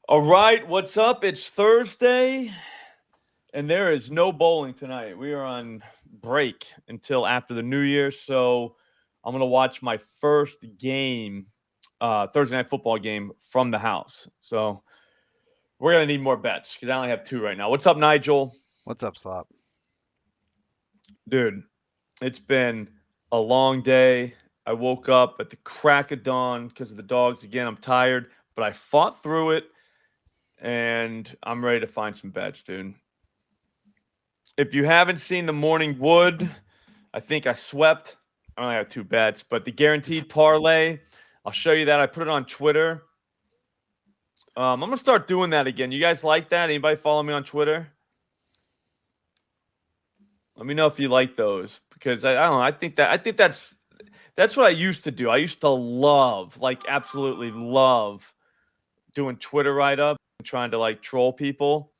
All right, what's up? It's Thursday, and there is no bowling tonight. We are on break until after the New Year, so I'm gonna watch my first game, Thursday night football game from the house. So we're gonna need more bets because I only have two right now. What's up, Nigel? What's up, Slop? Dude, it's been a long day. I woke up at the crack of dawn because of the dogs again. I'm tired, but I fought through it, and I'm ready to find some bets, dude. If you haven't seen the morning wood, I think I swept. I only have two bets, but the guaranteed parlay, I'll show you that. I put it on Twitter. I'm gonna start doing that again. You guys like that? Anybody follow me on Twitter? Let me know if you like those because I don't know. I think that's what I used to do. I used to love, like, absolutely love doing Twitter write up and trying to like troll people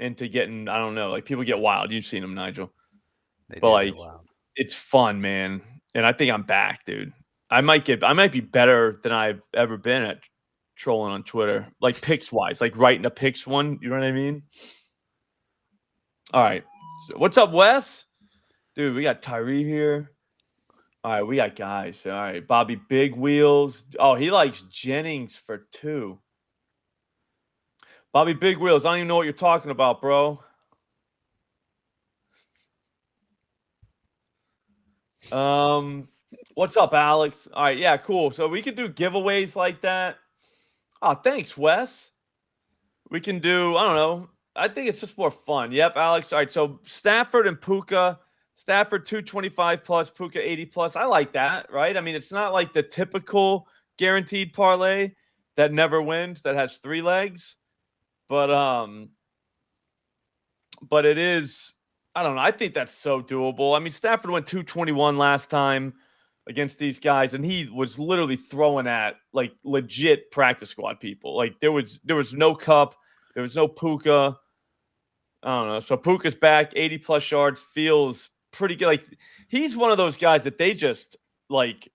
into getting. I don't know. Like people get wild. You've seen them, Nigel. They But do get like wild. it's fun, man. And I think I'm back, dude. I might be better than I've ever been at trolling on Twitter. Like picks wise, like writing a picks one, you know what I mean? All right. So what's up, Wes? Dude, we got Tyree here. All right, we got guys. All right. Bobby Big Wheels. Oh, he likes Jennings for two. Bobby Big Wheels, I don't even know what you're talking about, bro. Um, what's up, Alex? All right, yeah, cool. So we could do giveaways like that. Oh, thanks, Wes. We can do, I don't know. I think it's just more fun. Yep, Alex. All right, so Stafford and Puka. Stafford 225 plus, Puka 80 plus. I like that, right? I mean, it's not like the typical guaranteed parlay that never wins, that has three legs. But it is, I don't know. I think that's so doable. I mean, Stafford went 221 last time against these guys, and he was literally throwing at like legit practice squad people. Like there was no Cup, there was no Puka. I don't know. So Puka's back, 80 plus yards, feels pretty good. Like he's one of those guys that they just like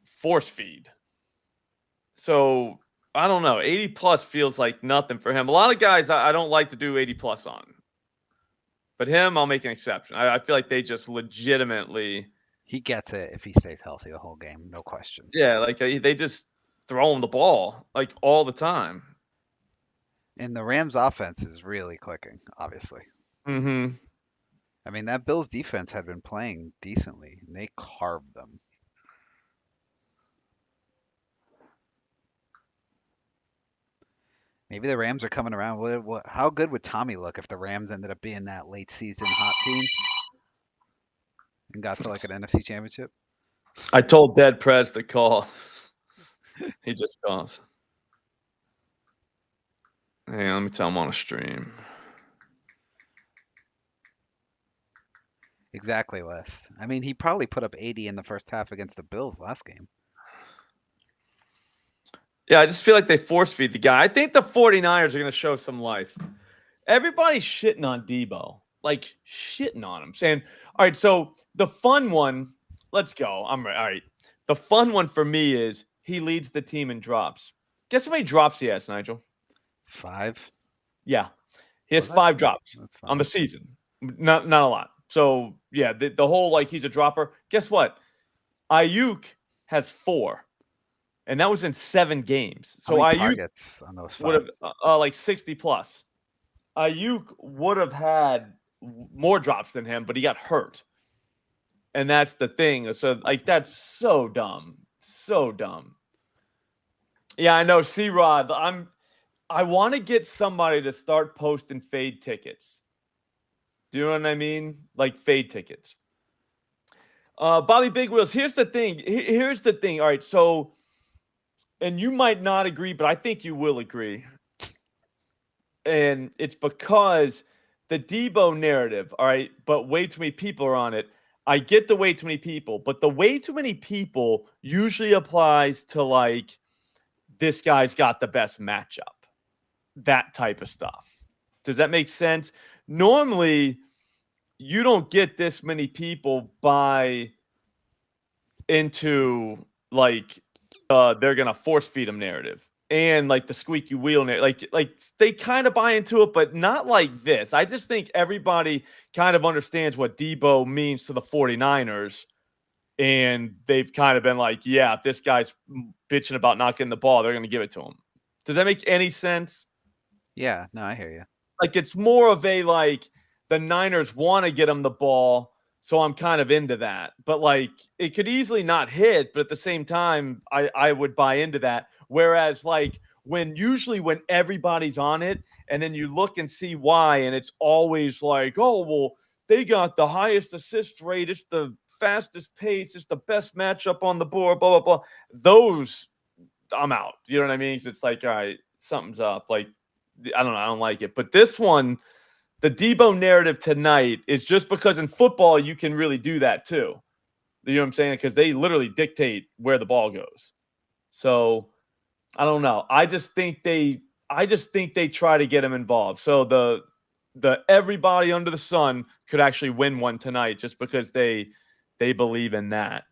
force feed. So I don't know. 80 plus feels like nothing for him. A lot of guys I don't like to do 80 plus on. But him, I'll make an exception. I feel like they just legitimately, He gets it if he stays healthy the whole game, no question. yeah, like they just throw him the ball like all the time. And the Rams' offense is really clicking, obviously. Mm-hmm. I mean, that Bills defense had been playing decently, and they carved them. Maybe the Rams are coming around. How good would Tommy look if the Rams ended up being that late season hot team and got to like an NFC championship? I told Dead Prez to call. He just calls. Hey, let me tell him on a stream. Exactly, Wes. I mean, he probably put up 80 in the first half against the Bills last game. Yeah, I just feel like they force feed the guy. I think the 49ers are going to show some life. Everybody's shitting on Debo, like shitting on him, saying, all right, so the fun one, let's go. I'm right. All right. The fun one for me is he leads the team in drops. Guess how many drops he has, Nigel? 5? Yeah. He has Well, that, five drops that's on the fine. season. Not a lot. So yeah, the whole like he's a dropper. Guess what? Ayuk has four, and that was in 7 games. How So many Ayuk targets on those would 5? have like 60 plus. Ayuk would have had more drops than him, but he got hurt, and that's the thing. So like that's so dumb, so dumb. Yeah, I know. C Rod, I want to get somebody to start posting fade tickets. Do you know what I mean? Like fade tickets. Bobby Big Wheels. Here's the thing. Here's the thing. All right. So, and you might not agree, but I think you will agree. And it's because the Debo narrative, all right, but way too many people are on it. I get the way too many people, but the way too many people usually applies to like this guy's got the best matchup, that type of stuff. Does that make sense? Normally, you don't get this many people buy into like they're gonna force feed him narrative. and like the squeaky wheel, like they kind of buy into it, but not like this. I just think everybody kind of understands what Debo means to the 49ers. And they've kind of been like, yeah, if this guy's bitching about not getting the ball, they're going to give it to him. Does that make any sense? Yeah, no, I hear you. Like, it's more of a like the Niners want to get him the ball, so I'm kind of into that. But like, it could easily not hit, but at the same time, I would buy into that. Whereas like when everybody's on it, and then you look and see why, and it's always like, oh well, they got the highest assist rate, it's the fastest pace, it's the best matchup on the board, blah blah blah. Those I'm out. You know what I mean? It's like, all right, something's up. Like, I don't know, I don't like it. But this one, the Debo narrative tonight is just because in football you can really do that too. You know what I'm saying? Because they literally dictate where the ball goes. So I don't know. I just think they try to get him involved. So the everybody under the sun could actually win one tonight just because they believe in that.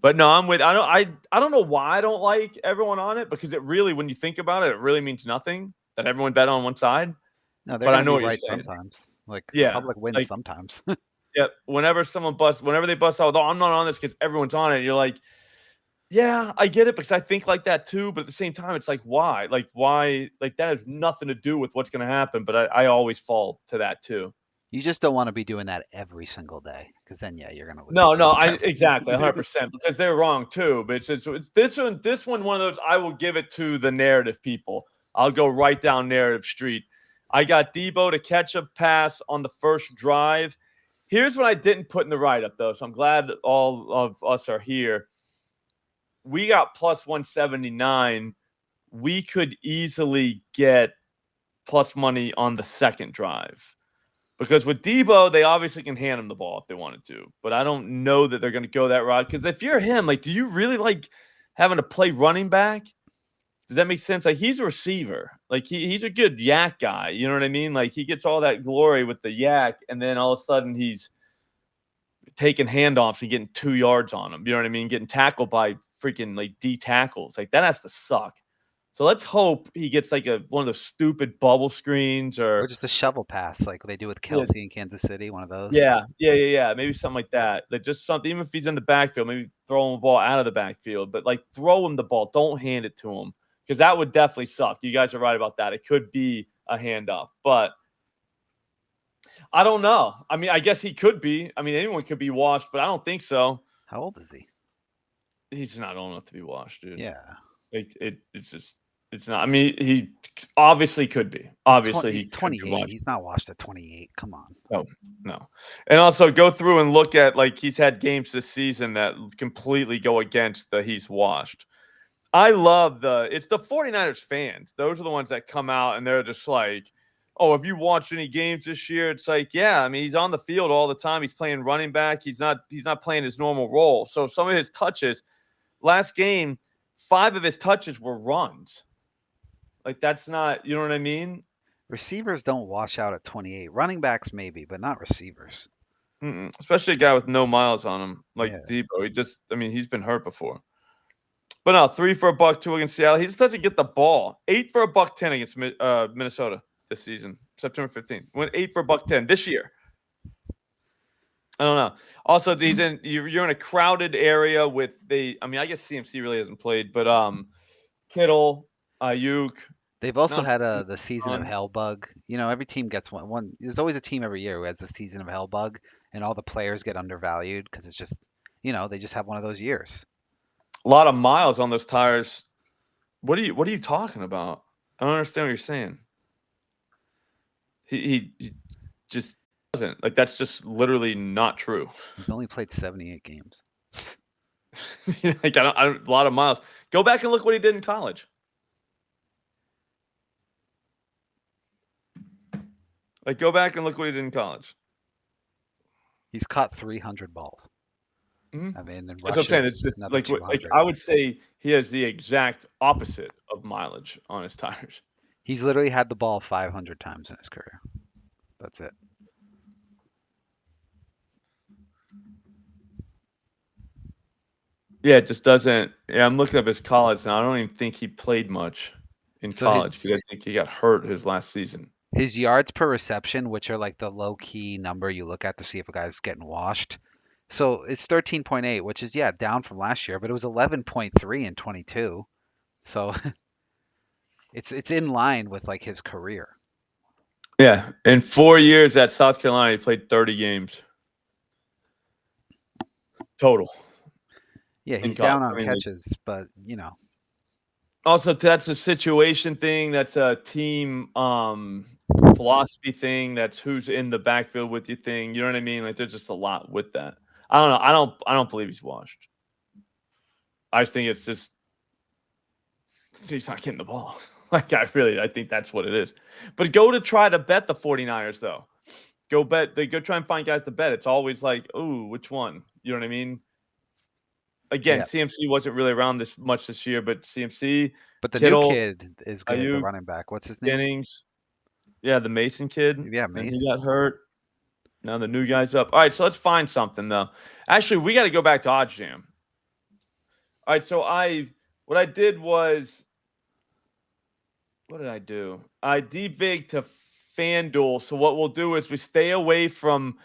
But no, I'm with I don't know why I don't like everyone on it, because it really, when you think about it, it really means nothing that everyone bet on one side. No, they're But I gonna know be what you're right saying. sometimes. Like the Yeah, public wins like, sometimes. yeah, whenever they bust out, "Oh, I'm not on this because everyone's on it," you're like, "Yeah, I get it because I think like that too," but at the same time, it's like, why? Like, why? Like, that has nothing to do with what's gonna happen, but I always fall to that too. You just don't want to be doing that every single day, because then yeah, you're gonna lose No, no, sleep. I exactly 100% because they're wrong too. But it's this one one of those. I will give it to the narrative people. I'll go right down narrative street. I got Debo to catch a pass on the first drive. Here's what I didn't put in the write up though, so I'm glad all of us are here. We got plus 179. We could easily get plus money on the second drive. Because with Debo, they obviously can hand him the ball if they wanted to, but I don't know that they're going to go that route. Because if you're him, like, do you really like having to play running back? Does that make sense? Like, he's a receiver. Like, he's a good yak guy. You know what I mean? Like, he gets all that glory with the yak, and then all of a sudden he's taking handoffs and getting 2 yards on him. You know what I mean? Getting tackled by freaking like D tackles. Like, that has to suck. So let's hope he gets like one of those stupid bubble screens Or or just a shovel pass, like they do with yeah, Kelsey in Kansas City, one of those. yeah. Maybe something like that. Like just something, even if he's in the backfield, maybe throw him the ball out of the backfield, but like throw him the ball. Don't hand it to him because that would definitely suck. You guys are right about that. It could be a handoff, but I don't know. I mean, I guess he could be. I mean, anyone could be washed, but I don't think so. How old is he? He's not old enough to be washed, dude. Yeah, It's just it's not. I mean, he obviously could be. Obviously, he's he could be 28. washed. He's not washed at 28. Come on. No, no. And also go through and look at like he's had games this season that completely go against the he's washed. I love it's the 49ers fans. Those are the ones that come out and they're just like, "Oh, have you watched any games this year?" It's like, "Yeah, I mean, he's on the field all the time. He's playing running back. He's not playing his normal role. So some of his touches last game, 5 of his touches were runs. Like that's not, you know what I mean? Receivers don't wash out at 28. Running backs maybe, but not receivers. Mm-mm. Especially a guy with no miles on him like Yeah. Debo. I mean, he's been hurt before. But no, 3 for a buck, 2 against Seattle. He just doesn't get the ball. 8 for a buck 10 against Minnesota this season, September 15th. Went 8 for a buck 10 this year. I don't know. Also, you're in a crowded area with I mean, I guess CMC really hasn't played, but Kittle, Ayuk, They've also not had the season of on. hell bug. You know, every team gets one. There's always a team every year who has the season of hell bug, and all the players get undervalued because it's just, they just have one of those years. A lot of miles on those tires. What are you talking about? I don't understand what you're saying. He just doesn't. Like that's just literally not true. He's only played 78 games. Like I don't a lot of miles. Go back and look what he did in college. Like go back and look what he did in college. He's caught 300 balls. Mhm. I mean, in That's what I'm saying. rushing, It's it's just another like 200. I would say he has the exact opposite of mileage on his tires. He's literally had the ball 500 times in his career. That's it. Yeah, it just doesn't. Yeah, I'm looking up his college now. I don't even think he played much in So his college because I think he got hurt his last season. his yards per reception, which are like the low key number you look at to see if a guy's getting washed. So it's 13.8, which is yeah down from last year, but it was 11.3 in 22. So it's in line with like his career. Yeah, in 4 years at South Carolina, he played 30 games total Yeah, in he's college. down I on mean, like, catches, but you know, also that's a situation thing. That's a team philosophy thing. That's who's in the backfield with you thing. You know what I mean? Like, there's just a lot with that. I don't know. I don't believe he's washed. I just think it's just he's not getting the ball. Like, I think that's what it is. But go to try to bet the 49ers though. Go try and find guys to bet. It's always like, ooh, which one? You know what I mean? Again, yeah. CMC wasn't really around this much this year, but CMC, But the new Kittle, kid is good, the Ayuk, running back. What's his name? Jennings, yeah, the Mason kid, Yeah, and he Mason. got hurt. Now the new guy's up. All right, so let's find something though. Actually, we got to go back to OddsJam. All right, so what I did was what did I do? I devig to FanDuel. So what we'll do is we stay away from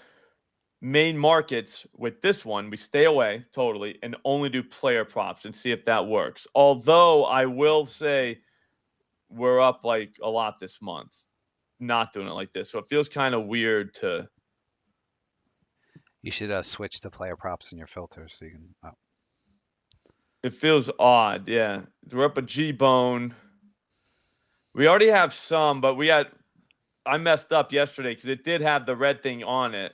main markets with this one. We stay away totally and only do player props and see if that works. Although I will say we're up like a lot this month, not doing it like this. So it feels kind of weird to. You should switch to player props in your filters so you can. Oh. It feels odd, yeah. We're up a G bone. We already have some, but I messed up yesterday because it did have the red thing on it.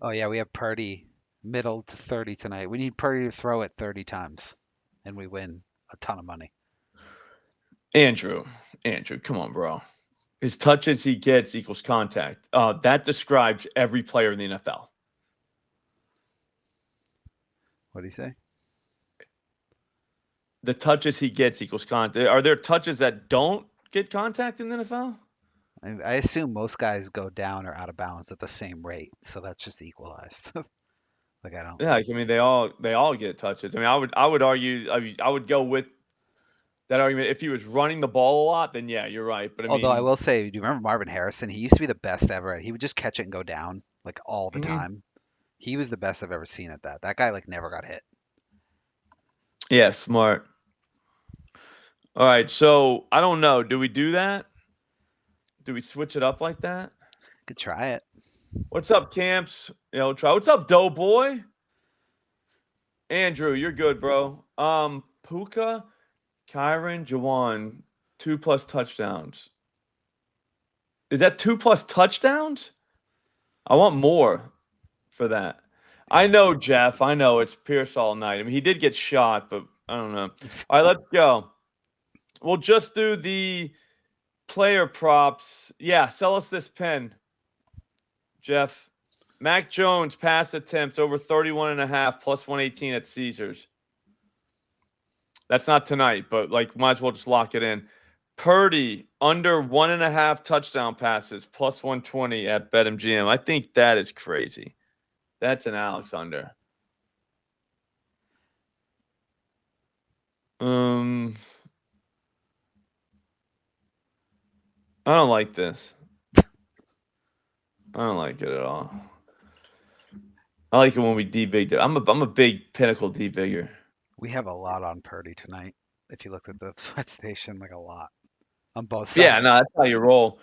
Oh yeah, we have Purdy middle to 30 tonight. We need Purdy to throw it 30 times, and we win a ton of money. Andrew, come on, bro. His touches he gets equals contact. That describes every player in the NFL. What do you say? The touches he gets equals contact. Are there touches that don't get contact in the NFL? I assume most guys go down or out of bounds at the same rate, so that's just equalized. Like I don't. Yeah, I mean they all get touches. I mean, I would argue. I would go with that argument. If he was running the ball a lot, then yeah, you're right. But I Although I mean, will say, do you remember Marvin Harrison? He used to be the best ever. He would just catch it and go down like all the mhm. time. He was the best I've ever seen at that. That guy like never got hit. Yeah, smart. All right, so I don't know. Do we do that? Do we switch it up like that? Could try it. What's up, Camps? Try. What's up, Doughboy? Andrew, you're good, bro. Puka, Kyron, Jawan, 2+ touchdowns. Is that 2+ touchdowns? I want more for that. I know, Jeff. I know it's Pierce all night. I mean, he did get shot, but I don't know. All right, let's go. We'll just do the player props. Yeah, sell us this pen, Jeff. Mac Jones pass attempts over 31.5 plus 118 at Caesars. That's not tonight, but like might as well just lock it in. Purdy under 1.5 touchdown passes plus 120 at BetMGM. I think that is crazy. That's an Alex under. I don't like this. I don't like it at all. I like it when we debig. I'm a big Pinnacle debigger. We have a lot on Purdy tonight. If you looked at the sweat station, like a lot on both sides. Yeah, no, that's how you roll.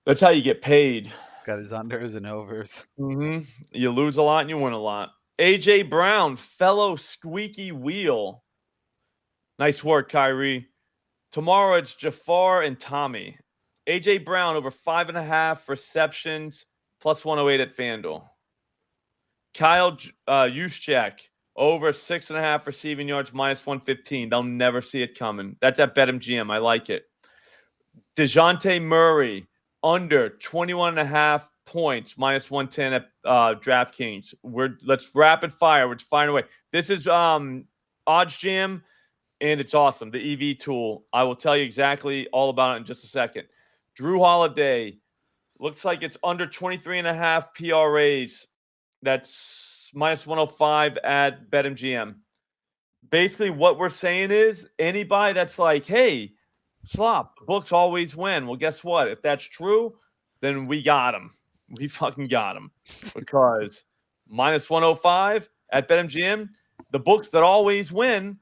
That's how you get paid. Got his unders and overs. Mm-hmm. You lose a lot and you win a lot. AJ Brown, fellow squeaky wheel. Nice work, Kyrie. Tomorrow it's Jafar and Tommy. AJ Brown over 5.5 receptions plus 108 at FanDuel. Kyle Juszczyk over 6.5 receiving yards minus 115. They'll never see it coming. That's at BetMGM. I like it. DeJounte Murray under 21.5 points minus 110 at DraftKings. Let's rapid fire. We're firing away. This is OddsJam, and it's awesome. The EV tool. I will tell you exactly all about it in just a second. Drew Holiday looks like it's under 23.5 PRAs. That's minus 105 at BetMGM. Basically, what we're saying is anybody that's like, hey, Slop, the books always win. Well, guess what? If that's true, then we got them. We fucking got them. Because minus 105 at BetMGM, the books that always win,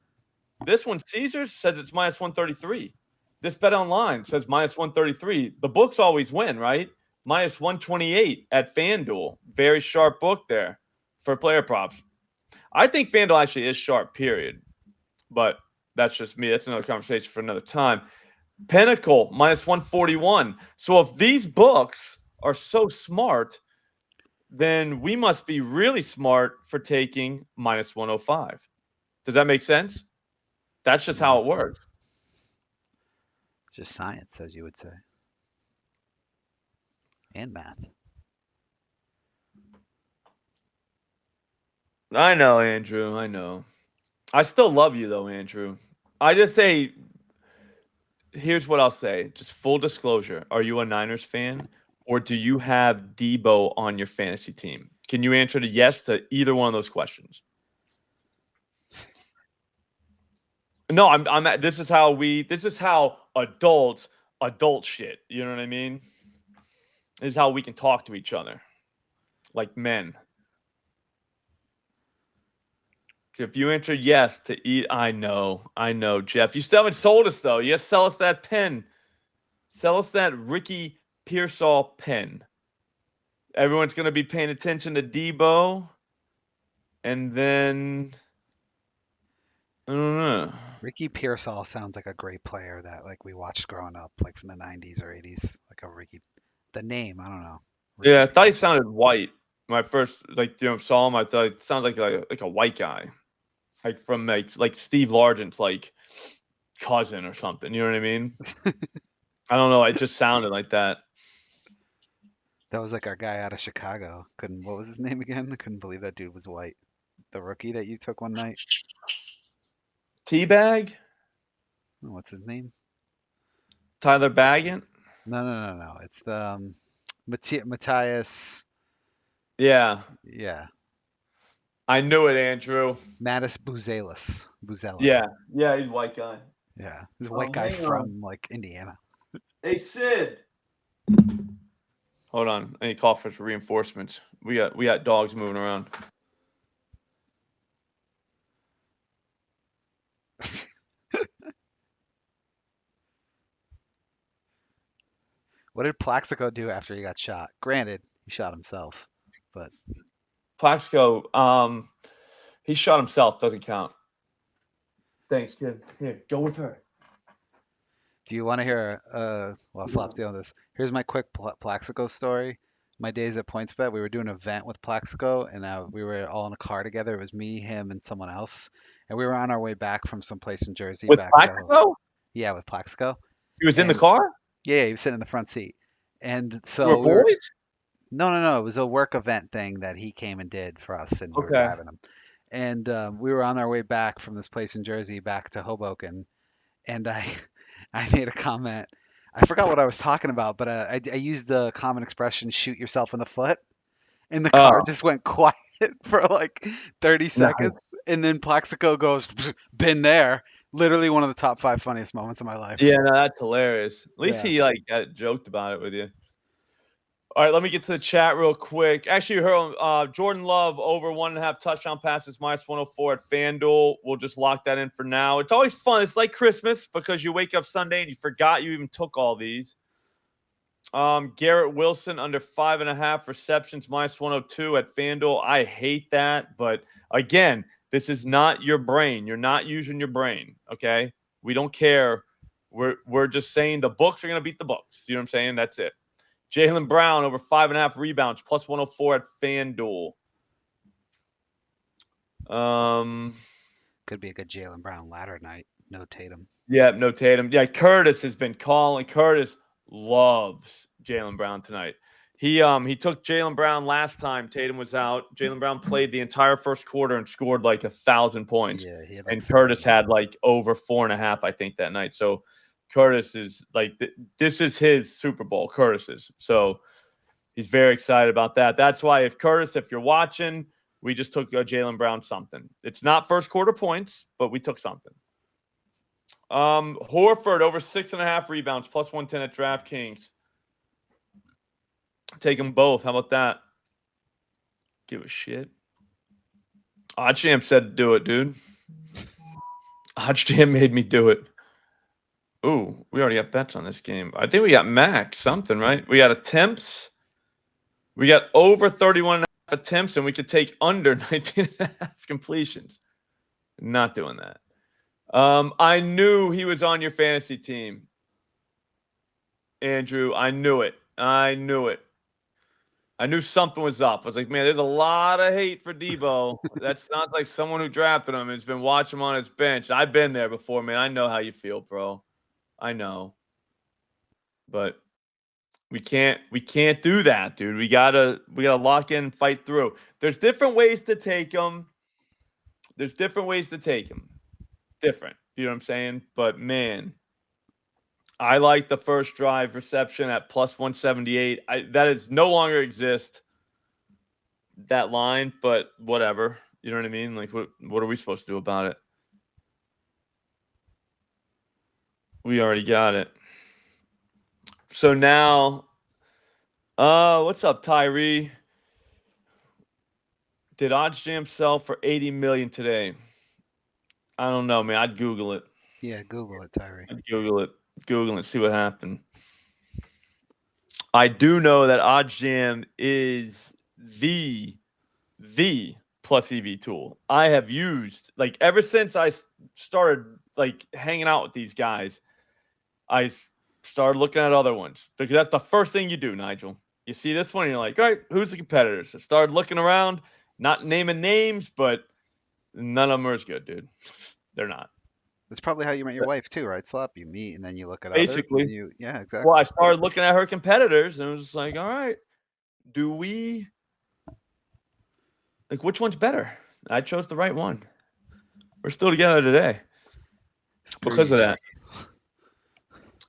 this one, Caesars, says it's minus 133. This Bet Online says minus 133. The books always win, right? Minus 128 at FanDuel. Very sharp book there for player props. I think FanDuel actually is sharp, period. But that's just me. That's another conversation for another time. Pinnacle, minus 141. So if these books are so smart, then we must be really smart for taking minus 105. Does that make sense? That's just how it works. Just science, as you would say. And math. I know, Andrew. I know. I still love you, though, Andrew. I just say, here's what I'll say. Just full disclosure. Are you a Niners fan, or do you have Debo on your fantasy team? Can you answer the yes to either one of those questions? No, I'm this is how adult shit. You know what I mean? This is how we can talk to each other like men. If you answer yes to eat, I know, Jeff. You still haven't sold us though. Yes, sell us that pen. Sell us that Ricky Pearsall pen. Everyone's gonna be paying attention to Debo, and then I don't know. Ricky Pearsall sounds like a great player that like we watched growing up, like from the 90s or 80s. Like a Ricky. The name, I don't know. Ricky Yeah, I thought he Pearsall. sounded white. When I first saw him, I thought it sounded like a white guy. Like from like Steve Largent's like cousin or something. You know what I mean? I don't know. It just sounded like that. That was like our guy out of Chicago. What was his name again? I couldn't believe that dude was white. The rookie that you took one night. Teabag? Oh, what's his name? Tyler Baggett? No. It's the Matthias. Yeah. Yeah. I knew it, Andrew. Mattis Buzelis. Yeah, he's a white guy. Yeah. He's a white guy hang from like Indiana. Hey, Sid. Hold on. I need to call for reinforcements. We got dogs moving around. What did Plaxico do after he got shot? Granted, he shot himself, but Plaxico, he shot himself. Doesn't count. Thanks, kid. Here, go with her. do you want to hear? Well, Slop's dealing with this. Here's my quick Plaxico story. My days at PointsBet, we were doing an event with Plaxico, and we were all in a car together. It was me, him, and someone else, and we were on our way back from some place in Jersey With back to Plaxico? yeah, with Plaxico, He was in the and car? yeah, he was sitting in the front seat, and You were so boys? no, it was a work event thing that he came and did for us, and we were Okay. driving him, and we were on our way back from this place in Jersey back to Hoboken, and I I made a comment. I forgot what I was talking about, but I used the common expression "shoot yourself in the foot," and the car Oh, just went quiet for like 30 nice. seconds, and then Plaxico goes, "Been there." Literally one of the top 5 funniest moments of my life. Yeah, no, that's hilarious. At least Yeah. he got joked about it with you. All right, let me get to the chat real quick. Actually, you heard Jordan Love over 1.5 touchdown passes minus 104 at FanDuel. We'll just lock that in for now. It's always fun. It's like Christmas because you wake up Sunday and you forgot you even took all these. Garrett Wilson under 5.5 receptions minus 102 at FanDuel. I hate that, but again, this is not your brain. You're not using your brain. Okay, we don't care. We're just saying the books are gonna beat the books. You know what I'm saying? That's it. Jaylen Brown over 5.5 rebounds plus 104 at FanDuel. Could be a good Jaylen Brown ladder night. No Tatum. Yeah, no Tatum. Yeah, Curtis has been calling. Curtis loves Jaylen Brown tonight. He took Jaylen Brown last time Tatum was out. Jaylen Brown played the entire first quarter and scored like 1,000 points. Yeah, he had And Curtis had like over 4.5, I think, that night. So Curtis is like this is his Super Bowl. Curtis's. So he's very excited about that. That's why if you're watching, We just took Jaylen Brown something. It's not first quarter points, but we took something. Horford over 6.5 rebounds, plus 110 at DraftKings. Take them both. How about that? Give a shit. OddsJam said to do it, dude. OddsJam made me do it. Ooh, we already got bets on this game. I think we got max something, right? We got attempts. We got over 31.5 attempts, and we could take under 19.5 completions. Not doing that. I knew he was on your fantasy team, Andrew. I knew it. I knew something was up. I was like, man, there's a lot of hate for Debo. That sounds like someone who drafted him has been watching him on his bench. I've been there before, man. I know how you feel, bro. I know. But we can't do that, dude. We gotta lock in and fight through. There's different ways to take them. Different. You know what I'm saying? But man, I like the first drive reception at plus 178. That is no longer exist, that line, but whatever. You know what I mean? Like, what are we supposed to do about it? We already got it. So now, what's up, Tyree? Did OddsJam sell for $80 million today? I don't know, man. I'd Google it. Yeah, Google it, Tyree. I'd Google it, see what happened. I do know that OddsJam is the plus EV tool I have used, like, ever since I started like hanging out with these guys. I started looking at other ones because that's the first thing you do, Nigel. You see this one, and you're like, all right, who's the competitors? I started looking around, not naming names, but none of them are as good, dude. They're not. That's probably how you met your wife too, right, Slop? You meet and then you look at Basically. others. Yeah, exactly. Well, I started looking at her competitors, and it was just like, all right, do we like which one's better? I chose the right one. We're still together today because of that.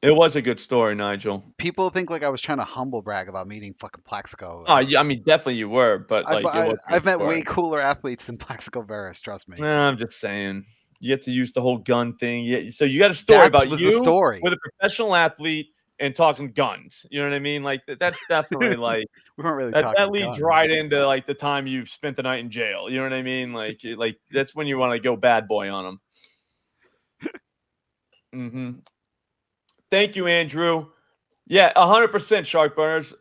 It was a good story, Nigel. People think like I was trying to humble brag about meeting fucking Plaxico. Oh, yeah, I mean, definitely you were, but like I've met way cooler athletes than Plaxico Burress. Trust me. Nah, I'm just saying. You have to use the whole gun thing. Yeah, so you got a story about you with a professional athlete and talking guns. You know what I mean? Like that's definitely like we weren't really talking. That leads right into like the time you've spent the night in jail. You know what I mean? Like that's when you want to go bad boy on them. Thank you, Andrew. Yeah, 100% Shark Burners.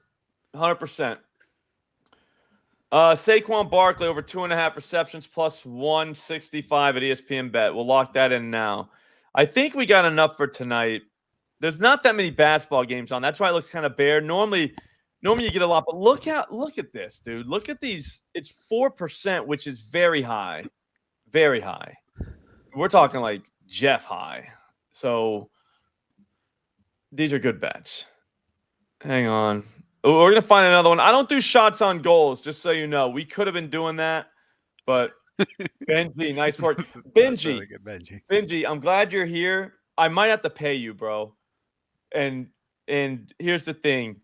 100%. Saquon Barkley over 2.5 receptions plus 165 at ESPN Bet. We'll lock that in now. I think we got enough for tonight. There's not that many basketball games on. That's why it looks kind of bare. Normally you get a lot, but look at this, dude. Look at these. It's 4%, which is very high. Very high. We're talking like Jeff high. So these are good bets. Hang on. We're going to find another one. I don't do shots on goals, just so you know. We could have been doing that, but Benji, nice work. Benji, really good, Benji, I'm glad you're here. I might have to pay you, bro. And here's the thing.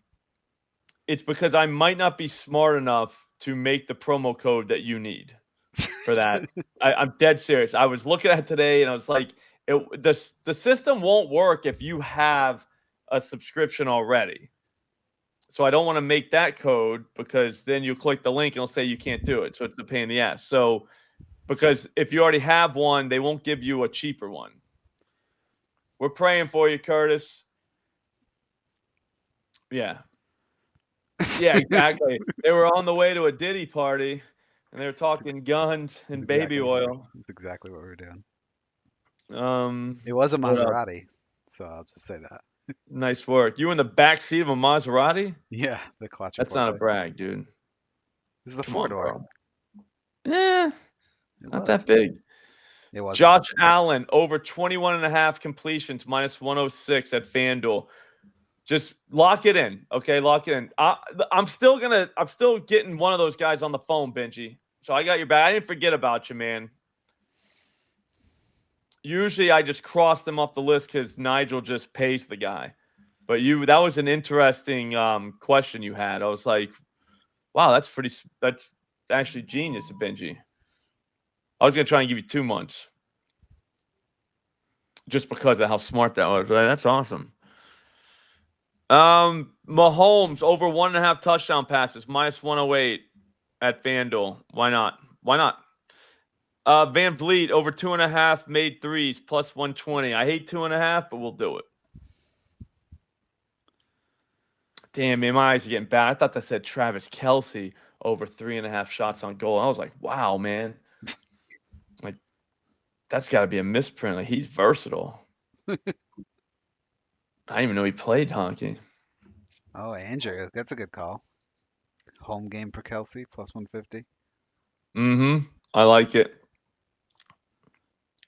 It's because I might not be smart enough to make the promo code that you need for that. I'm dead serious. I was looking at it today, and I was like, the system won't work if you have a subscription already. So I don't want to make that code because then you click the link and it'll say you can't do it. So it's a pain in the ass. So because if you already have one, they won't give you a cheaper one. We're praying for you, Curtis. Yeah. Yeah, exactly. They were on the way to a Diddy party and they were talking guns and baby oil. That's exactly what we were doing. It was a Maserati, so I'll just say that. Nice work. You in the back seat of a Maserati? Yeah, the Quattro. That's not a brag, dude. This is the 4-door. Yeah, not that big. It was. Josh Allen over 21.5 completions, minus 106 at FanDuel. Just lock it in, okay? Lock it in. I'm still getting one of those guys on the phone, Benji. So I got your back. I didn't forget about you, man. Usually I just cross them off the list because Nigel just pays the guy. But that was an interesting question you had. I was like, wow, that's actually genius of Benji. I was gonna try and give you 2 months, just because of how smart that was. Right? That's awesome. Mahomes over 1.5 touchdown passes, -108 at FanDuel. Why not? Why not? Van Vliet over 2.5 made threes, +120. I hate 2.5, but we'll do it. Damn, man, my eyes are getting bad. I thought that said Travis Kelce over 3.5 shots on goal. I was like, wow, man. Like, that's got to be a misprint. Like, he's versatile. I didn't even know he played hockey. Oh, Andrew, that's a good call. Home game for Kelsey, +150. Mm-hmm. I like it.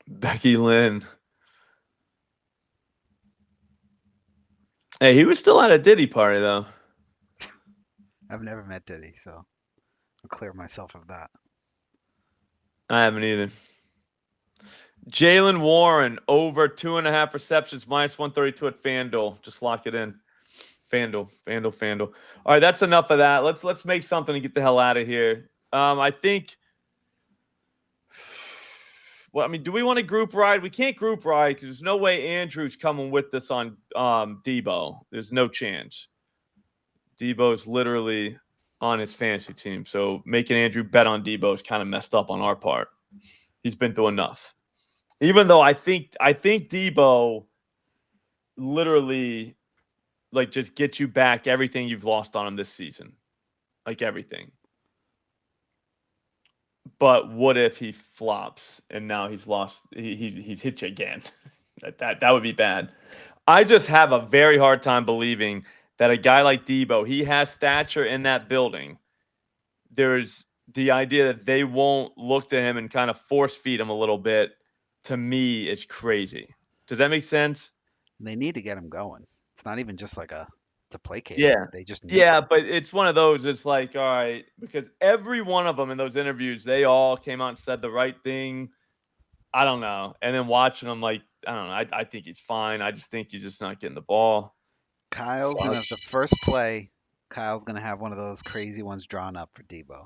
Becky Lynn. Hey, he was still at a Diddy party, though. I've never met Diddy, so I'll clear myself of that. I haven't either. Jalen Warren over 2.5 receptions, -132 at FanDuel. Just lock it in. FanDuel. All right, that's enough of that. Let's make something and get the hell out of here. I think. Well, I mean, do we want to group ride? We can't group ride because there's no way Andrew's coming with us on Debo. There's no chance. Debo's literally on his fantasy team, so making Andrew bet on Debo is kind of messed up on our part. He's been through enough. Even though I think Debo literally like just get you back everything you've lost on him this season. Like everything. But what if he flops and now he's lost he's hit you again? that would be bad. I just have a very hard time believing that a guy like Debo, he has stature in that building. There's the idea that they won't look to him and kind of force feed him a little bit, to me, is crazy. Does that make sense? They need to get him going. It's not even just like to placate him. Yeah. They just need Yeah, but it's one of those, it's like, all right, because every one of them in those interviews, they all came out and said the right thing. I don't know. And then watching them, like, I don't know. I think he's fine. I just think he's just not getting the ball. Kyle's gonna have the first play. Kyle's gonna have one of those crazy ones drawn up for Debo.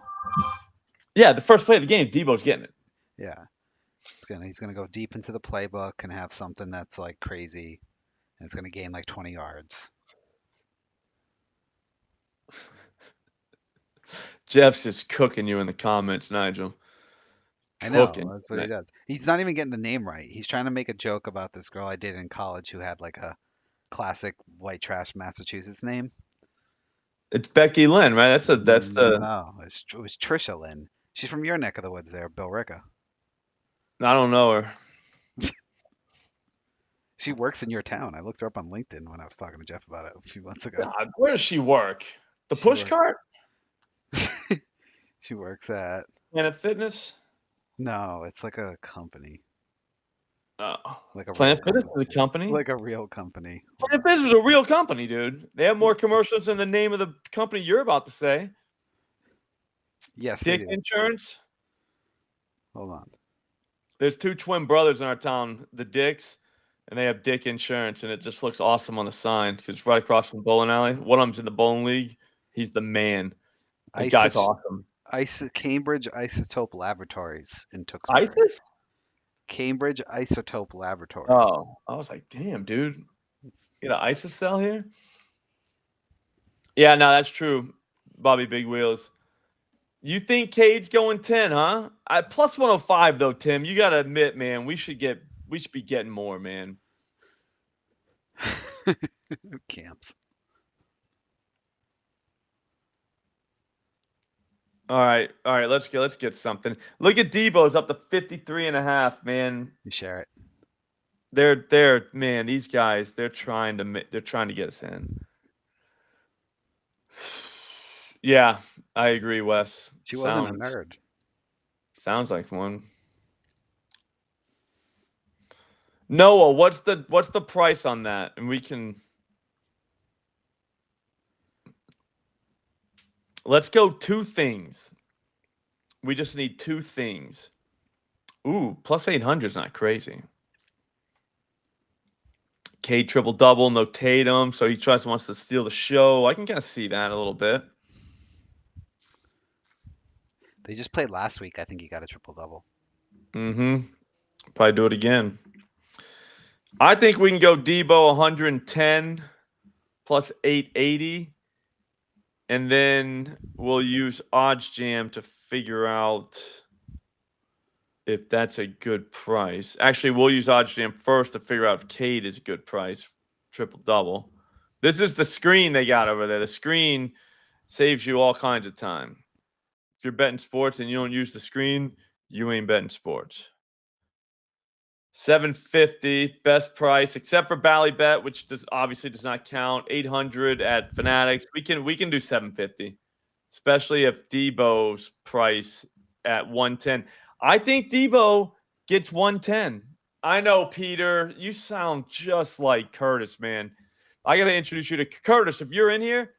Yeah, the first play of the game, Debo's getting it. Yeah. He's gonna go deep into the playbook and have something that's like crazy, and it's gonna gain like 20 yards. Jeff's just cooking you in the comments, Nigel. I know, Cooking. that's what he does. He's not even getting the name right. He's trying to make a joke about this girl I dated in college who had like a classic white trash Massachusetts name. It's Becky Lynn, right? That's the. No, it was Trisha Lynn. She's from your neck of the woods there, Bill Ricca. I don't know her. She works in your town. I looked her up on LinkedIn when I was talking to Jeff about it a few months ago. God, where does she work? The push cart? She works at Planet Fitness? No, it's like a company. Oh, Like a Planet real Fitness company. is a company? Like a real company. Planet Fitness is a real company, dude. They have more commercials than the name of the company you're about to say. Yes, Dick they do. Insurance? Hold on. There's 2 twin brothers in our town, the Dicks, and they have Dick Insurance, and it just looks awesome on the sign because it's right across from the bowling alley. One of them's in the bowling league. He's the man. The guy's awesome. Cambridge Isotope Laboratories in Tewksbury. ISIS? Cambridge Isotope Laboratories. Oh, I was like, damn, dude. You got an ISIS cell here? Yeah, no, that's true. Bobby Big Wheels. You think Cade's going 10, huh? Plus 105 though, Tim. You gotta admit, man, we should be getting more, man. Camps. All right. Let's get something. Look at Debo's up to 53.5, man. You share it. They're man, these guys, they're trying to get us in. Yeah, I agree, Wes. She wasn't a nerd. Sounds like one. Noah, what's the price on that? And we can let's go 2 things. We just need 2 things. Ooh, plus 800 is not crazy. Cade triple double, no Tatum, so he wants to steal the show. I can kind of see that a little bit. They just played last week. I think he got a triple double. Mm-hmm. Probably do it again. I think we can go Debo 110 plus 880. And then we'll use OddsJam to figure out if that's a good price. Actually, we'll use OddsJam first to figure out if Cade is a good price. Triple double. This is the screen they got over there. The screen saves you all kinds of time. If you're betting sports and you don't use the screen, you ain't betting sports. 750 best price, except for Ballybet, which obviously does not count. 800 at Fanatics. We can do 750, especially if Debo's price at 110. I think Debo gets 110. I know, Peter. You sound just like Curtis, man. I got to introduce you to Curtis. If you're in here,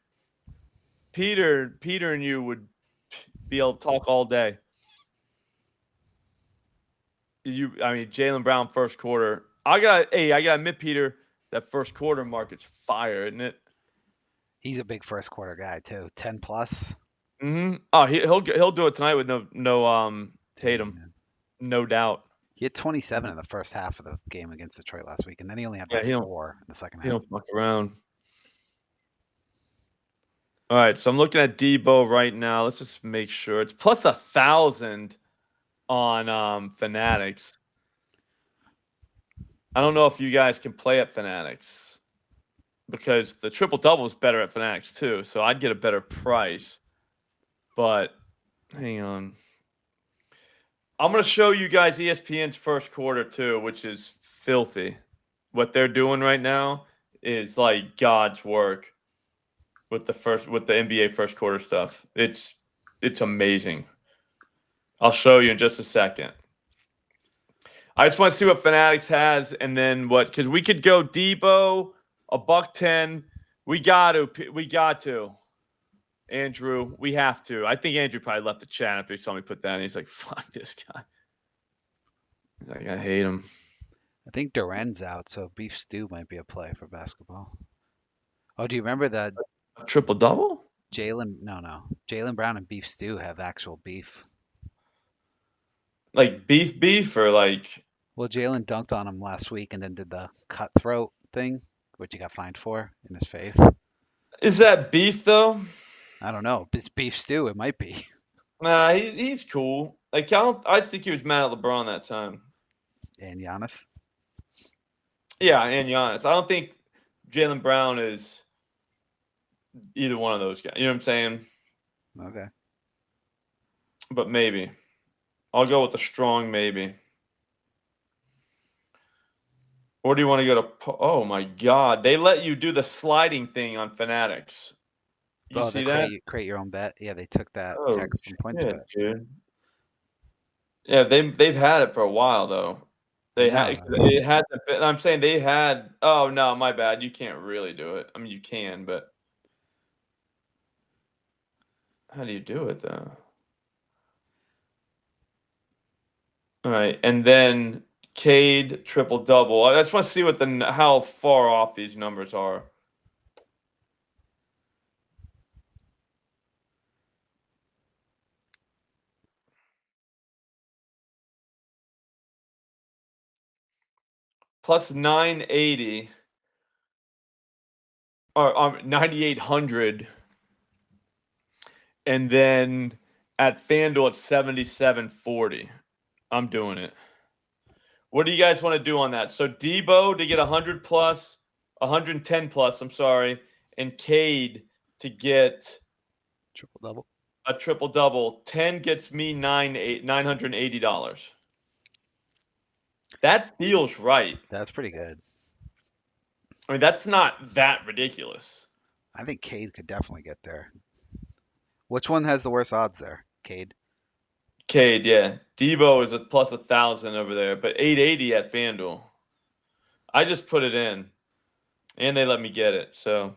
Peter and you would be able to talk all day. Jaylen Brown first quarter. I gotta admit, Peter, that first quarter market's fire, isn't it? He's a big first quarter guy too. 10 plus. Mm-hmm. Oh, he'll do it tonight with no Tatum, Man. no doubt. He had 27 in the first half of the game against Detroit last week, and then he only had like he 4 in the second half. don't fuck around. All right, so I'm looking at Debo right now. Let's just make sure it's plus 1,000 on Fanatics. I don't know if you guys can play at Fanatics because the triple double is better at Fanatics too, so I'd get a better price. But hang on. I'm going to show you guys ESPN's first quarter too, which is filthy. What they're doing right now is like God's work with the NBA first quarter stuff. It's amazing. I'll show you in just a second. I just want to see what Fanatics has and then what, because we could go Debo, $110. We got to. Andrew, we have to. I think Andrew probably left the chat after he saw me put that in. He's like, fuck this guy. He's like, I hate him. I think Duran's out, so beef stew might be a play for basketball. Oh, do you remember that A triple double? Jaylen Brown and beef stew have actual beef. Like beef or like? Well, Jaylen dunked on him last week and then did the cutthroat thing, which he got fined for in his face. Is that beef though? I don't know. It's beef stew. It might be. Nah, he's cool. Like I just think he was mad at LeBron that time. And Giannis. Yeah, and Giannis. I don't think Jaylen Brown is either one of those guys. You know what I'm saying? Okay. But maybe. I'll go with the strong maybe. Or do you want to go to? Oh my God! They let you do the sliding thing on Fanatics. You see that? Create your own bet. Yeah, they took that text from PointsBet. Dude. Yeah, they've had it for a while though. They had it had. I'm saying they had. Oh no, my bad. You can't really do it. I mean, you can, but how do you do it though? All right, and then Cade triple double. I just want to see how far off these numbers are. Plus 980 or 9,800, and then at FanDuel it's 77.40. I'm doing it. What do you guys want to do on that? So Debo to get 100 plus, 110 plus, I'm sorry, and Cade to get triple double. A triple double. 10 gets me $980. That feels right. That's pretty good. I mean, that's not that ridiculous. I think Cade could definitely get there. Which one has the worst odds there? Cade, yeah. Debo is a plus 1,000 over there, but 880 at FanDuel. I just put it in, and they let me get it. So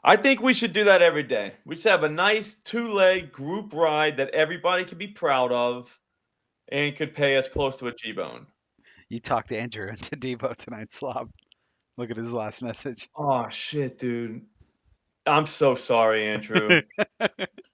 I think we should do that every day. We should have a nice 2-leg group ride that everybody can be proud of and could pay us close to a G-bone. You talked Andrew into Debo tonight, Slop. Look at his last message. Oh, shit, dude. I'm so sorry, Andrew.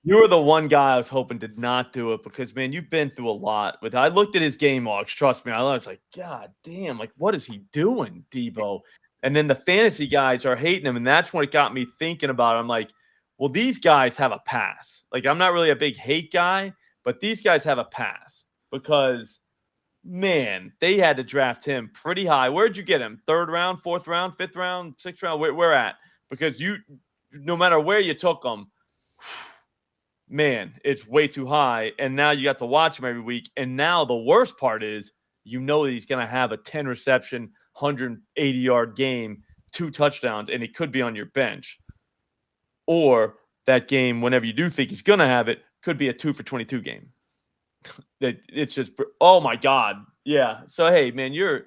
You were the one guy I was hoping did not do it because, man, you've been through a lot. With I looked at his game logs. Trust me, I was like, God damn, like what is he doing, Debo? And then the fantasy guys are hating him, and that's when it got me thinking about it. I'm like, well, these guys have a pass. Like I'm not really a big hate guy, but these guys have a pass because, man, they had to draft him pretty high. Where'd you get him? 3rd round, 4th round, 5th round, 6th round? Where at? Because no matter where you took him. Man, it's way too high. And now you got to watch him every week. And now the worst part is you know that he's going to have a 10 reception, 180-yard game, 2 touchdowns, and he could be on your bench. Or that game, whenever you do think he's going to have it, could be a 2 for 22 game. It's just, oh my God. Yeah. So, hey, man, you're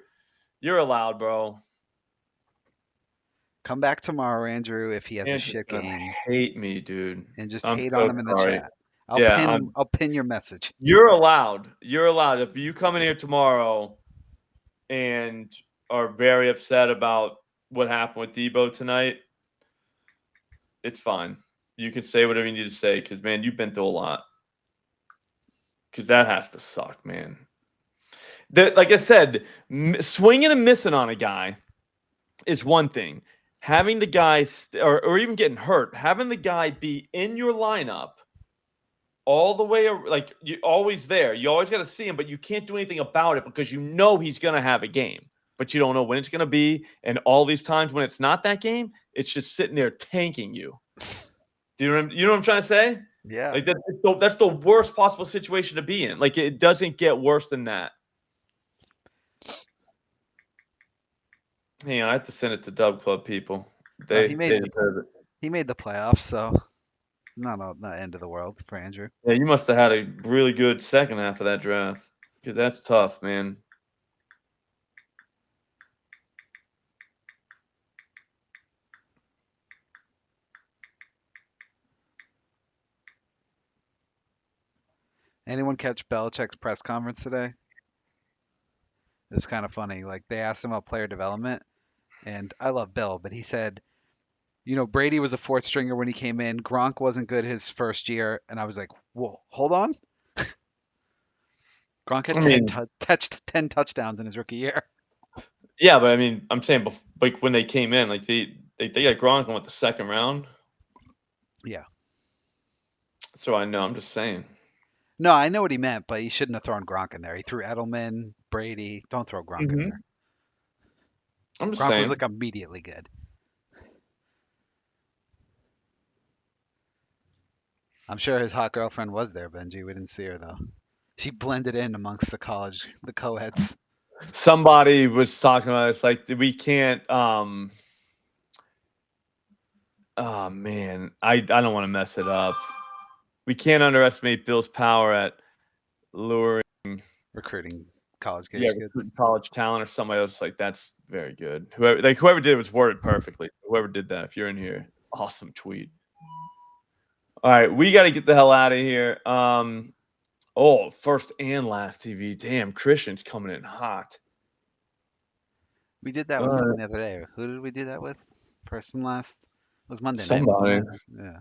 allowed, bro. Come back tomorrow, Andrew, if he has a shit Gonna game, hate me, dude. and just I'm hate so on him in the sorry. chat. Yeah, I'll pin your message. You're allowed. You're allowed. If you come in here tomorrow and are very upset about what happened with Debo tonight, it's fine. You can say whatever you need to say because, man, you've been through a lot. Because that has to suck, man. Like I said, swinging and missing on a guy is one thing. Having the guy or even getting hurt, having the guy be in your lineup all the way, like you're always there. You always got to see him, but you can't do anything about it because you know he's going to have a game, but you don't know when it's going to be. And all these times when it's not that game, it's just sitting there tanking you. Do you know what I'm trying to say? Yeah. Like that's the worst possible situation to be in. Like it doesn't get worse than that. Hang on, I have to send it to Dub Club people. They deserve it. He made the playoffs, so not end of the world for Andrew. Yeah, you must have had a really good second half of that draft because that's tough, man. Anyone catch Belichick's press conference today? It's kind of funny. Like they asked him about player development, and I love Bill, but he said, you know, Brady was a 4th stringer when he came in. Gronk wasn't good his first year, and I was like, whoa, hold on. Gronk had 10 touchdowns in his rookie year. Yeah, but I mean, I'm saying like when they came in, like they got Gronk in with the 2nd round. Yeah. So I know. I'm just saying. No, I know what he meant, but he shouldn't have thrown Gronk in there. He threw Edelman, Brady. Don't throw Gronk in there. I'm just Gronk saying. was like immediately good. I'm sure his hot girlfriend was there, Benji. We didn't see her though. She blended in amongst the co-eds. Somebody was talking about it's like we can't. Oh man, I don't want to mess it up. We can't underestimate Bill's power at luring, recruiting college kids. Yeah, recruiting college talent or somebody else. Like that's very good. Whoever did it was worded perfectly. Whoever did that, if you're in here, awesome tweet. All right, we got to get the hell out of here. First and last TV. Damn, Christian's coming in hot. We did that with someone the other day. Who did we do that with? First and last? It was Monday night. Yeah.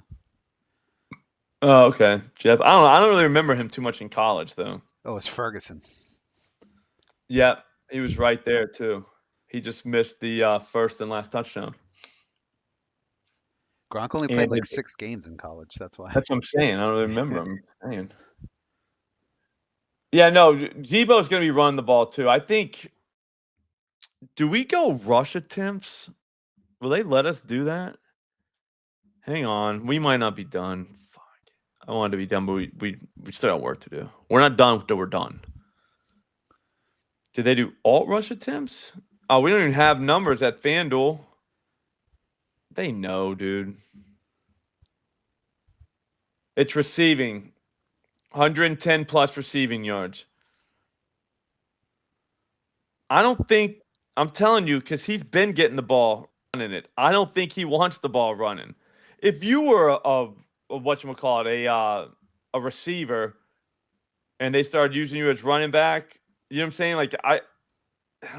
Oh, okay. Jeff. I don't really remember him too much in college though. Oh, it was Ferguson. Yep, he was right there too. He just missed the first and last touchdown. Gronk only played like 6 games in college. That's why. That's what I'm saying. I don't really remember him playing. Yeah, no, Debo's going to be running the ball too. I think. Do we go rush attempts? Will they let us do that? Hang on, we might not be done. Fuck, I wanted to be done, but we still got work to do. We're not done until we're done. Did they do alt rush attempts? Oh, we don't even have numbers at FanDuel. They know, dude. It's receiving. 110 plus receiving yards. I don't think, I'm telling you, because he's been getting the ball running it. I don't think he wants the ball running. If you were a receiver and they started using you as running back, you know what I'm saying? Like, I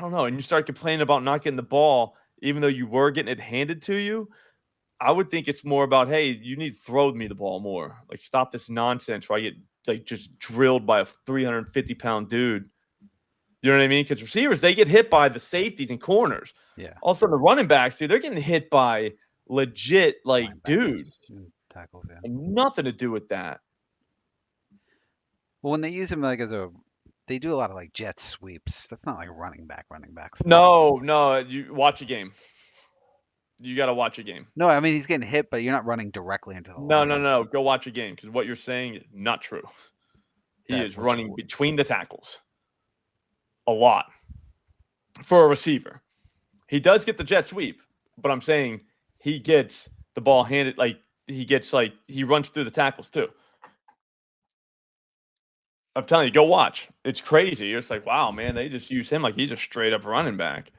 don't know. And you start complaining about not getting the ball, even though you were getting it handed to you. I would think it's more about, hey, you need to throw me the ball more. Like, stop this nonsense where I get like just drilled by a 350-pound dude. You know what I mean? Because receivers, they get hit by the safeties and corners. Yeah. All of a sudden, the running backs, dude, they're getting hit by legit like dudes. Linebackers and tackles, yeah. And nothing to do with that. Well, when they use him like they do a lot of like jet sweeps. That's not like running back stuff. No, you watch a game. You got to watch a game. No, I mean he's getting hit, but you're not running directly into the line. No. Go watch a game because what you're saying is not true. He is running between the tackles a lot for a receiver. He does get the jet sweep, but I'm saying he gets the ball handed like he runs through the tackles too. I'm telling you, go watch. It's crazy. You're just like, wow, man, they just use him like he's a straight up running back.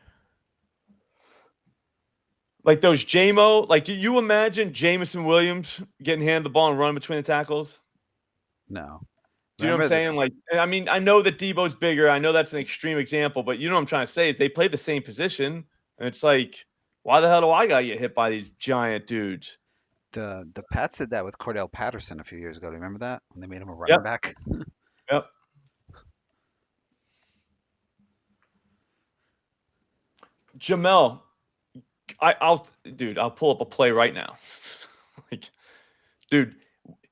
Like those JMO, like you imagine Jameson Williams getting handed the ball and running between the tackles? No. Do you know what I'm saying? Like, I mean, I know that Debo's bigger. I know that's an extreme example, but you know what I'm trying to say is they play the same position, and it's like, why the hell do I gotta get hit by these giant dudes? The Pats did that with Cordell Patterson a few years ago. Do you remember that? When they made him a running back? Yep. Jamel, I'll pull up a play right now. Like, dude,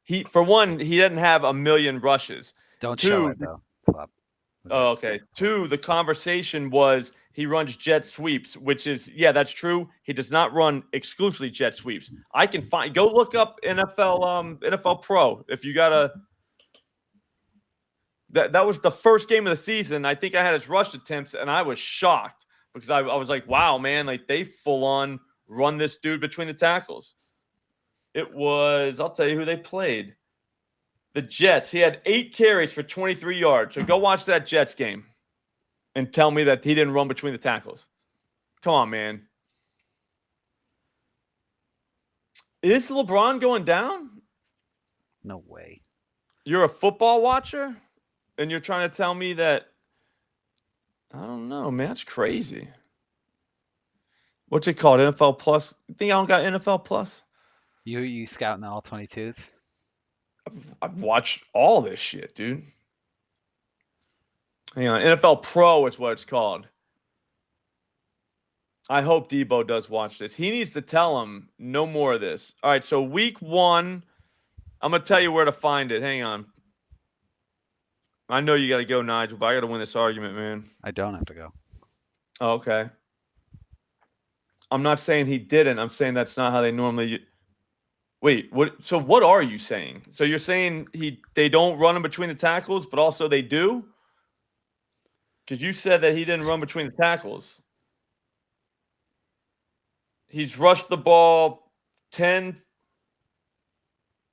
he didn't have a million rushes. Don't show it though. Slop. Oh, okay. 2, the conversation was he runs jet sweeps, which is, yeah, that's true. He does not run exclusively jet sweeps. I can go look up NFL Pro if you gotta. That was the first game of the season. I think I had his rush attempts, and I was shocked because I was like, wow, man, like they full on run this dude between the tackles. It was, I'll tell you who they played. The Jets. He had 8 carries for 23 yards. So go watch that Jets game and tell me that he didn't run between the tackles. Come on, man. Is LeBron going down? No way. You're a football watcher and you're trying to tell me that, I don't know, man. That's crazy. What's it called? NFL Plus? You think I don't got NFL Plus? You scouting the all 22s? I've watched all this shit, dude. Hang on. NFL Pro is what it's called. I hope Debo does watch this. He needs to tell him no more of this. All right, so week 1, I'm going to tell you where to find it. Hang on. I know you got to go, Nigel, but I got to win this argument, man. I don't have to go. Oh, okay. I'm not saying he didn't. I'm saying that's not how they normally. Wait, what? So what are you saying? So you're saying they don't run him between the tackles, but also they do? Because you said that he didn't run between the tackles. He's rushed the ball 10,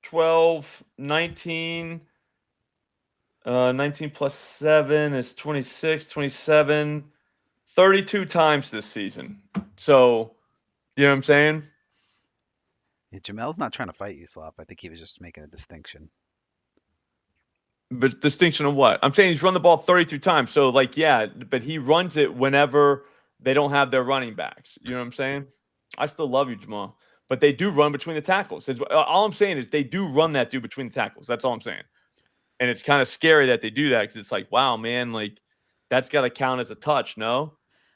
12, 19. 19 plus 7 is 26, 27, 32 times this season. So, you know what I'm saying? Yeah, Jamel's not trying to fight you, Slop. I think he was just making a distinction. But distinction of what? I'm saying he's run the ball 32 times. So, like, yeah, but he runs it whenever they don't have their running backs. You know what I'm saying? I still love you, Jamal. But they do run between the tackles. All I'm saying is they do run that dude between the tackles. That's all I'm saying. And it's kind of scary that they do that because it's like, wow, man, like that's got to count as a touch, no?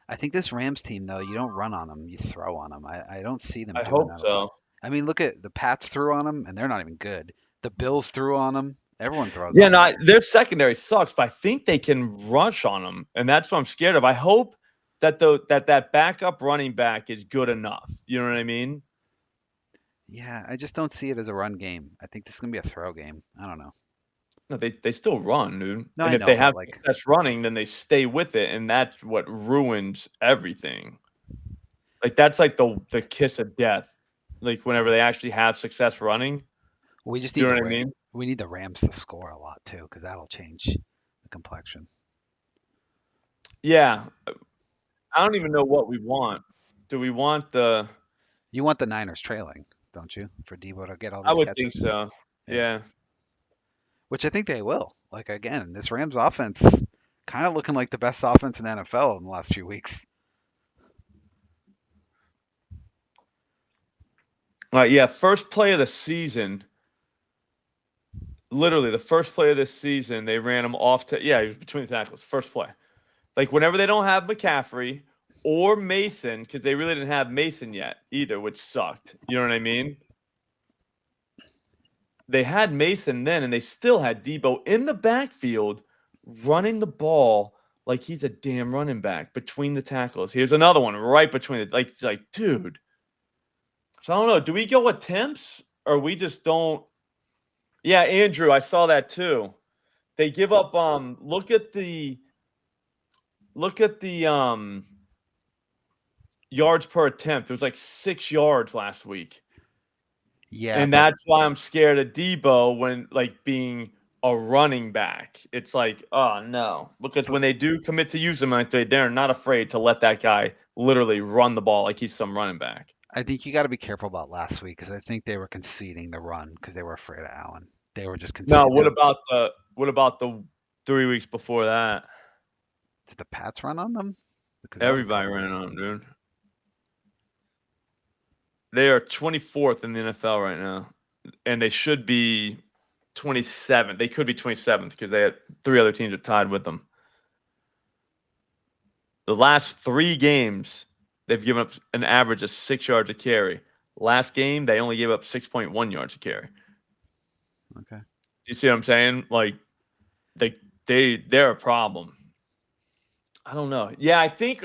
I think this Rams team, though, you don't run on them, you throw on them. I don't see them I doing hope that. so. I mean, look at the Pats threw on them, and they're not even good. The Bills threw on them. Everyone throws Yeah, on them. no, their secondary sucks, but I think they can rush on them, and that's what I'm scared of. I hope that that backup running back is good enough. You know what I mean? Yeah, I just don't see it as a run game. I think this is gonna be a throw game. I don't know. No, they still run, dude. No, and I if know, they but, have like, success running, then they stay with it, and that's what ruins everything. Like that's like the kiss of death. Like whenever they actually have success running. we just You need know the what I mean? we need the Rams to score a lot too, because that'll change the complexion. Yeah. I don't even know what we want. Do we want the? You want the Niners trailing, don't you, for Debo to get all I these would catches? think so. Yeah. Which I think they will. Like again, this Rams offense kind of looking like the best offense in the NFL in the last few weeks. All right, yeah, first play of the season. Literally, the first play of this season, they ran him off to he was between the tackles. First play. Like whenever they don't have McCaffrey or Mason, because they really didn't have Mason yet either, which sucked. You know what I mean? They had Mason then, and they still had Debo in the backfield running the ball like he's a damn running back between the tackles. Here's another one right between it. Like, dude. So I don't know. Do we go attempts or we just don't? Yeah, Andrew, I saw that too. They give up. Look at the yards per attempt. It was like 6 yards last week. Yeah, And but that's why I'm scared of Debo when being a running back. It's like, oh no. Because when they do commit to use him, they're not afraid to let that guy literally run the ball like he's some running back. I think you got to be careful about last week because I think they were conceding the run because they were afraid of Allen. They were just No, conceding. what about the 3 weeks before that? Did the Pats run on them? Because that was a Everybody couple ran weeks on ago. him, dude. They are 24th in the NFL right now, and they should be 27th. They could be 27th because they had 3 other teams that tied with them. The last 3 games, they've given up an average of 6 yards a carry. Last game, they only gave up 6.1 yards a carry. Okay. You see what I'm saying? Like they're a problem. I don't know. Yeah, I think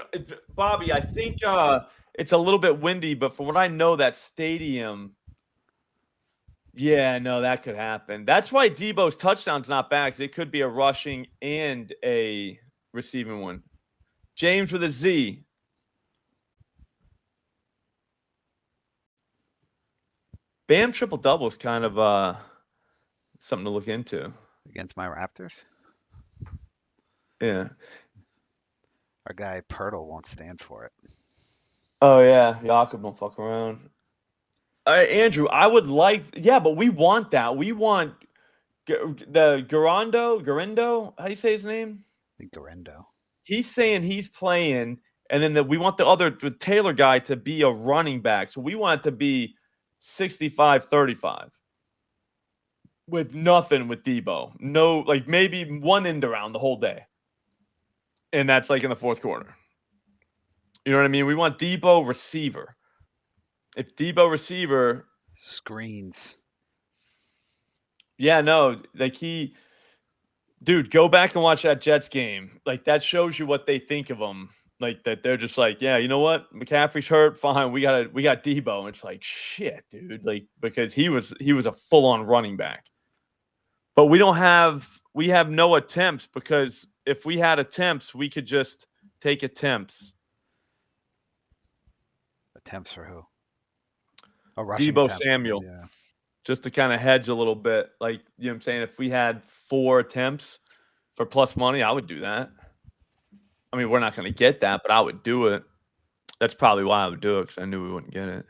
Bobby, it's a little bit windy, but from what I know, that stadium. Yeah, no, that could happen. That's why Debo's touchdown's not bad because it could be a rushing and a receiving one. James with a Z. Bam triple double is kind of something to look into. Against my Raptors, Yeah. our guy Pirtle won't stand for it. Oh yeah, Jakob don't fuck around. All right, Andrew, I would but we want that. We want the Garindo. How do you say his name? I think Garendo. He's saying he's playing, and then we want the Taylor guy to be a running back. So we want it to be 65-35 with nothing with Debo. No, like maybe one end around the whole day. And that's like in the fourth quarter. You know what I mean? We want Debo receiver. If Debo receiver Screens. yeah, no, dude, go back and watch that Jets game. Like that shows you what they think of him. Like that they're just like, yeah, you know what? McCaffrey's hurt. Fine, we got Debo. And it's like, shit, dude. Like because he was a full on running back. But we have no attempts because if we had attempts, we could just take attempts. Attempts for who? A rushing Debo attempt. Samuel. Yeah. Just to kind of hedge a little bit. Like, you know what I'm saying? If we had 4 attempts for plus money, I would do that. I mean, we're not going to get that, but I would do it. That's probably why I would do it because I knew we wouldn't get it.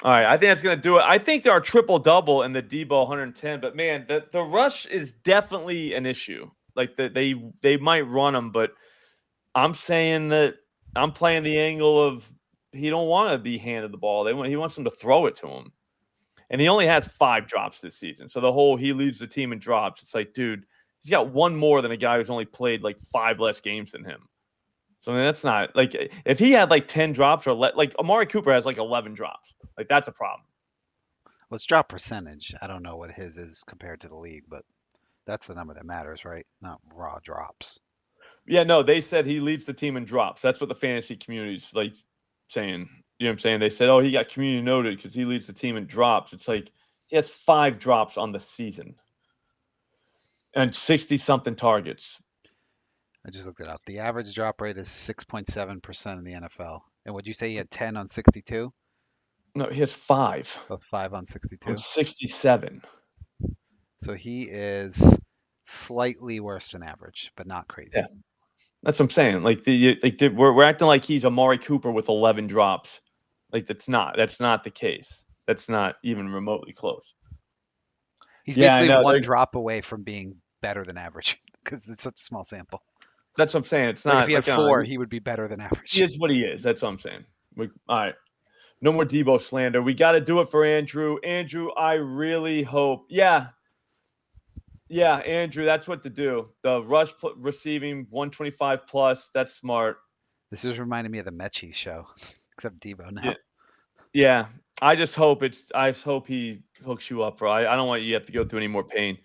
All right, I think that's going to do it. I think there are triple-double in the Debo 110, but, man, the rush is definitely an issue. Like, they might run him, but I'm saying that I'm playing the angle of he don't want to be handed the ball. He wants them to throw it to him. And he only has 5 drops this season. So the whole he leads the team in drops. It's like, dude, he's got one more than a guy who's only played like 5 less games than him. So I mean, that's not like if he had like 10 drops or like Amari Cooper has like 11 drops. Like that's a problem. Well, it's drop percentage. I don't know what his is compared to the league, but that's the number that matters, right? Not raw drops. Yeah, no, they said he leads the team in drops. That's what the fantasy community's like saying. You know what I'm saying? They said, oh, he got community noted because he leads the team in drops. It's like he has 5 drops on the season and 60-something targets. I just looked it up. The average drop rate is 6.7% in the NFL. And would you say he had 10 on 62? No, he has 5 Or 5 on 62? on 67. So he is slightly worse than average, but not crazy. Yeah. That's what I'm saying. Like we're acting like he's Amari Cooper with 11 drops. Like that's not the case. That's not even remotely close. He's Yeah, I basically know. one drop away from being better than average because it's such a small sample. That's what I'm saying. It's Like not if he had 4, he would be better than average. He is what he is. That's what I'm saying. All right. No more Debo slander. We got to do it for Andrew. Andrew, I really hope. Yeah. Yeah, Andrew, that's what to do. The rush receiving 125 plus. That's smart. This is reminding me of the Mechie show, except Debo now. Yeah. Yeah. I just hope he hooks you up, bro. I don't want you to have to go through any more pain.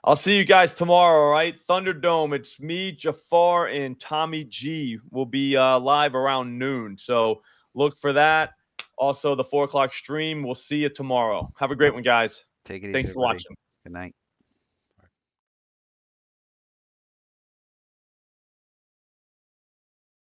I'll see you guys tomorrow, all right? Thunderdome. It's me, Jafar, and Tommy G will be live around noon. So look for that. Also, the 4 o'clock stream. We'll see you tomorrow. Have a great one, guys. Take it easy, Thanks for everybody. watching. Good night.